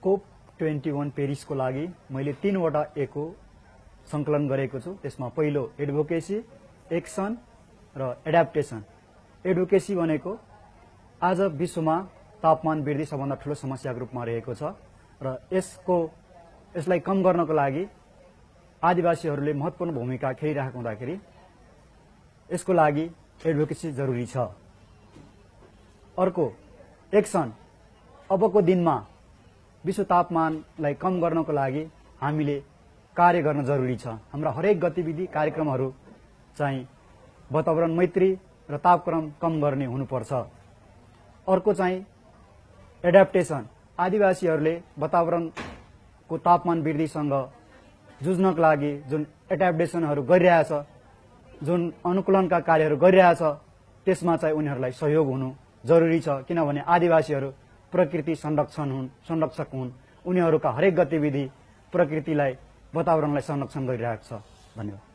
COP21 पेरिसको लागि मैले 3वटा एको संकलन गरेको छु। त्यसमा पहिलो एडभोकेसी, एक्सन र एडाप्टेसन। एडभोकेसी भनेको आज विश्वमा तापमान वृद्धि सबभन्दा ठूलो समस्याको रूपमा रहेको छ र यसलाई कम गर्नको लागि आदिवासीहरूले महत्त्वपूर्ण भूमिका खेलिरहेको हुँदाखेरि यसको लागि एडभोकेसी जरुरी छ। अर्को एक्सन, अबको दिनमा विश्व तापमानलाई कम गर्नको लागि हामीले कार्य गर्न जरुरी छ। हाम्रा हरेक गतिविधि कार्यक्रमहरू चाहिँ वातावरण मैत्री र तापक्रम कम गर्ने हुनुपर्छ। अर्को चाहिँ एडाप्टेसन, आदिवासीहरूले वातावरणको तापमान वृद्धिसँग जुझ्नको लागि जुन एडाप्टेसनहरू गरिरहेछ, जुन अनुकूलनका कार्यहरू गरिरहेछ, त्यसमा चाहिँ उनीहरूलाई सहयोग हुनु जरुरी छ। किनभने आदिवासीहरू प्रकृति संरक्षक हुन्। उनीहरूका हरेक गतिविधि प्रकृतिलाई, वातावरणलाई संरक्षण गरिरहेको छ। धन्यवाद।